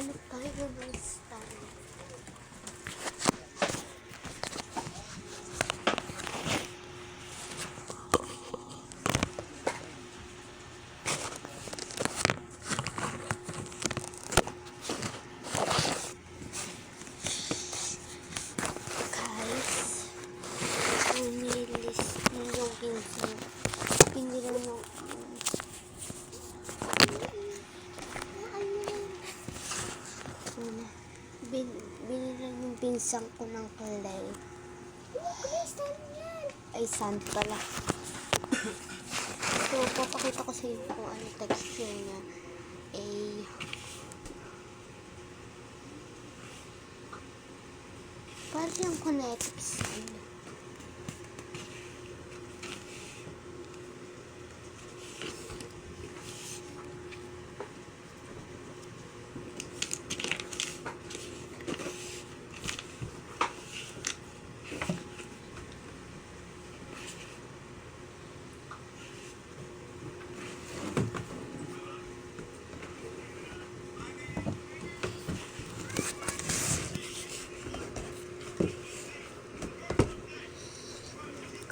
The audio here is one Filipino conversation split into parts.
Hanap tayo ng stand. Guys, umilis yung pinsan. Hindi lang yung binilang yung pinsang ko ng clay. Ay, sand pala. So, papakita ko sa inyo kung ano texture niya. Parang yung kinetic sand.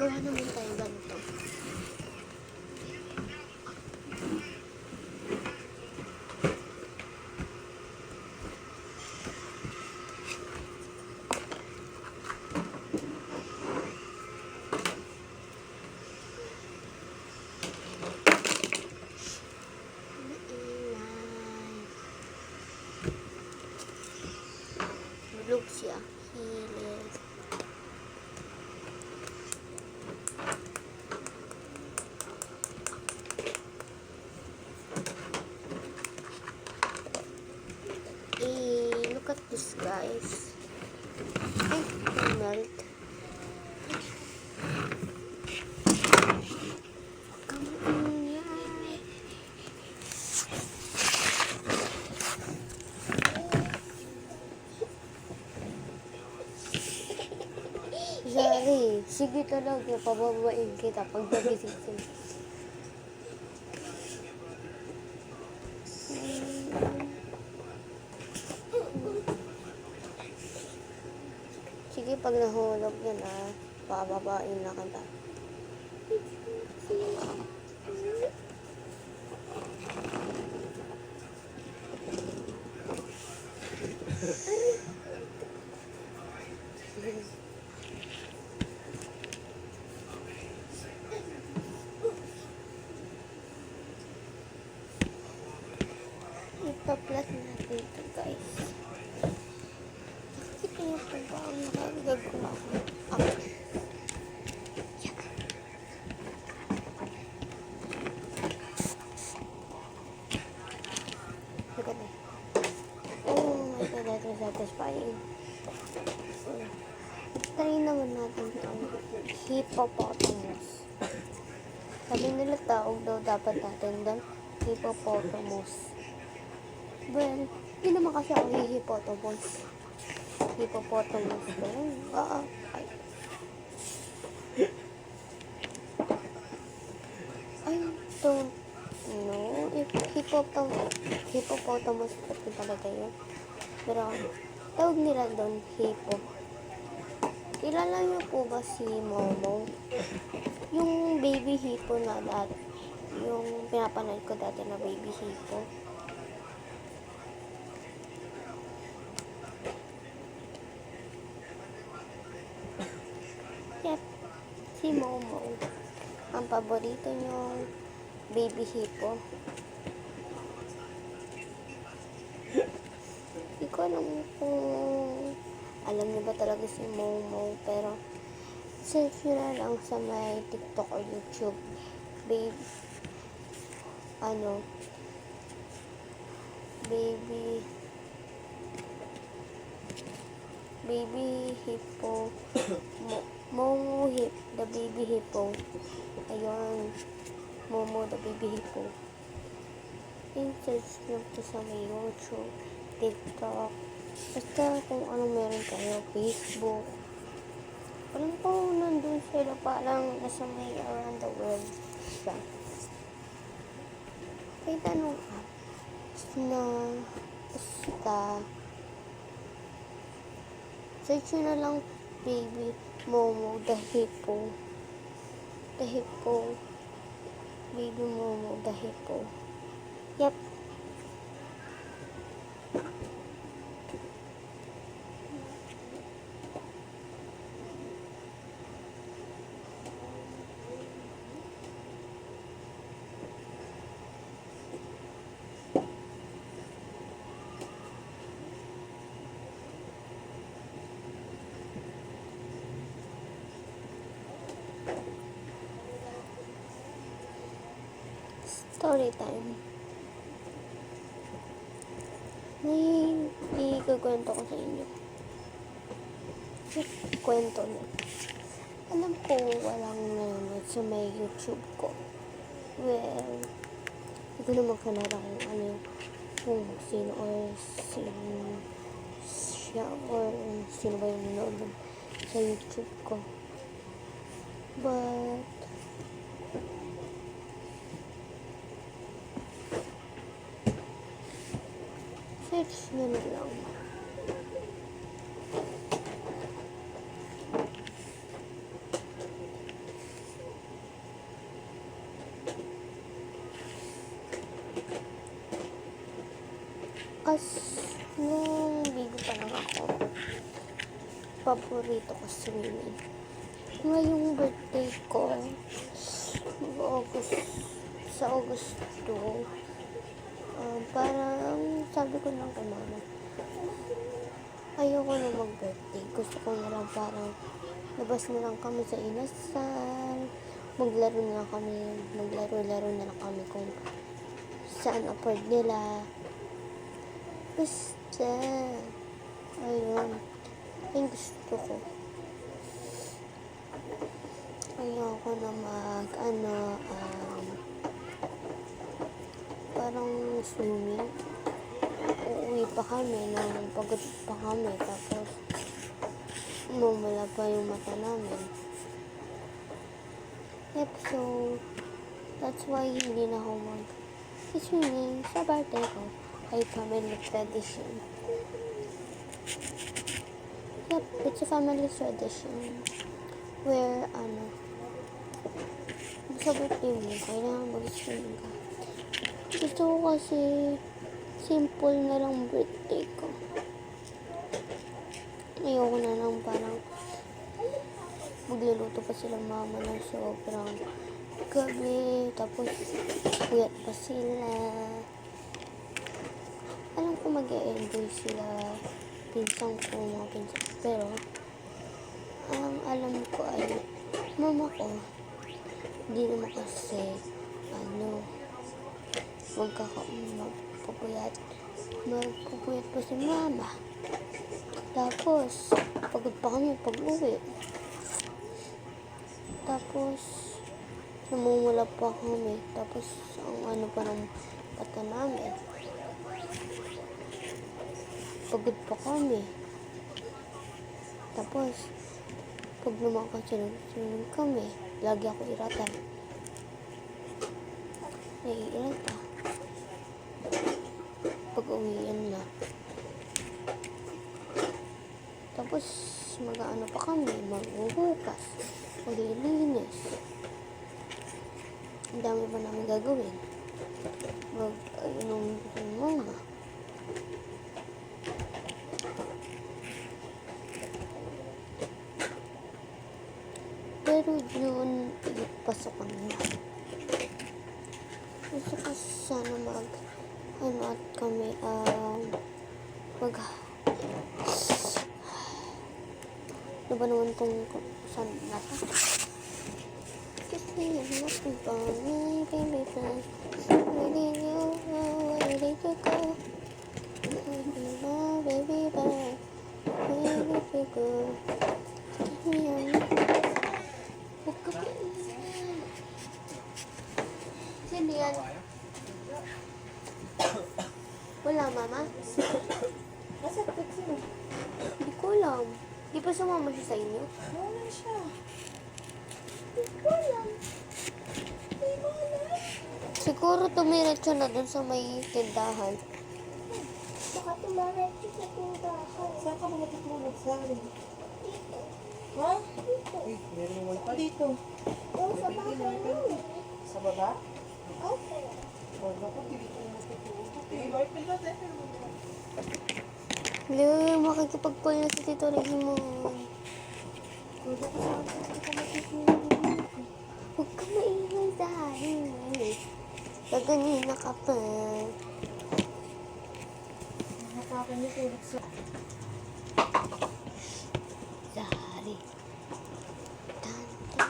Gawa naman tayo ganito. Bulog siya. Hilis. Look at this, guys. Ay, melt. Come on, yeah. Sorry, sige talaga, pababain kita pag nagising sila. Sige, pag nahulog yun pababain na kita. Ipaplat natin ito, guys. Nakikita niyo po ba ang nakagagawa ko? Look at that. Oh my God, that was satisfying. Try naman natin ang hippopotamus. Sabi nila tawag daw dapat natin doon, hippopotamus. Well, hindi naman kasi ako hippopotamus. Hippopotamus. I don't know if hippopotamus pati talaga yun. Pero, tawag nila doon, hippo. Kilala niyo po ba si Momo? Yung baby hippo na dati. Yung pinapanood ko dati na baby hippo. Yep, si Momo. Ang paborito niyong baby hippo. Hindi ko alam kung alam niyo ba talaga si Momo, pero search nyo na lang sa may TikTok or YouTube. Baby hippo. Momo the baby hippo. Ayun. Momo the baby hippo. I-search nyo po sa may YouTube, TikTok. Basta kung ano meron kayo, Facebook. Parang po nandun sila, parang nasa may around the world siya. May tanong app na Basta, search nyo na lang baby Momo the Hippo. The Hippo. Baby Momo the Hippo. Yep. Story time. May ikukwento ko sa inyo. Kwento na. Alam ko walang nanonood sa may YouTube ko. Well, hindi ko naman kalala kung sino or sino siya or sino ba yung nanonood sa YouTube ko. But, search nyo na lang. Nung baby pa lang ako, paborito ko swimming. Ngayong birthday ko, sa August 2, parang sabi ko lang kay mama, ayoko na mag-birthday. Gusto ko na lang parang labas na lang kami sa inasal, maglaro na lang kami kung saan afford nila. Basta, ayun, yung gusto ko. Ayoko na parang swimming. Uuwi pa kami, pagod pa kami, tapos mumula pa yung mata namin. Yep, so, that's why hindi na ako mag-swimming sa birthday ko. Ay family tradition. Yep, it's a family tradition where, sa birthday mo, kailangan mag-swimming ka. Gusto ko kasi simple na lang birthday ko. Ayoko na lang parang magluluto pa sila mama ng sobrang gabi, tapos puyat pa sila. Alam ko mag-e-enjoy sila, mga pinsan. Pero, ang alam ko ay, mama ko, hindi naman kasi, magpupuyat pa si mama. Tapos, pagod pa kami pag-uwi. Tapos, namumula pa kami. Tapos, ang pa ng pata namin. Pagod pa kami. Tapos, pag lumakad-sunod kami, lagi ako iratan. Naiirata. Pag-uwian na. Tapos, mag-ano pa kami, maghuhukas, maglilinis. Ang dami pa namin gagawin. Mag-inom ng mama. Pero yun, pasok kami na. Gusto ko sana at kami, ano ba naman itong saan nata? Kiss me, I'm nothing for me, baby, where did you go, where did you go? Baby, where did you go? Kiss me, I'm huwag ka pa iyan. Sino yan? Wala, mama? Nasa taxi mo? Hindi ko alam. Di pa sumama siya sa inyo? Wala siya. Hindi ko alam. Hindi mo alam. Siguro tumiretso na dun sa may tindahan. Baka Saan ka ba matutulog, Sari? Ha? Uy, meron wifi. Dito. Sa baba? Oh, naku, hindi ko matutulog. Eh, wifi na din. Hello, makikipag-call na si Tito Raymond. Pwede ko saan ka matutulog. Huwag ka maingay dahil. Kaganina ka pa. Nakakan niyo tulog sa... Dari. Tanto.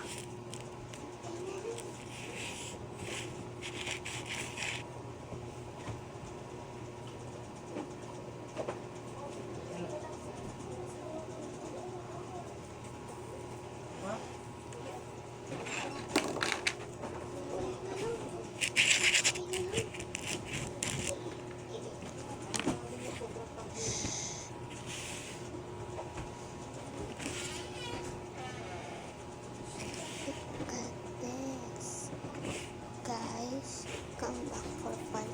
Look at this. Guys, come back for fun.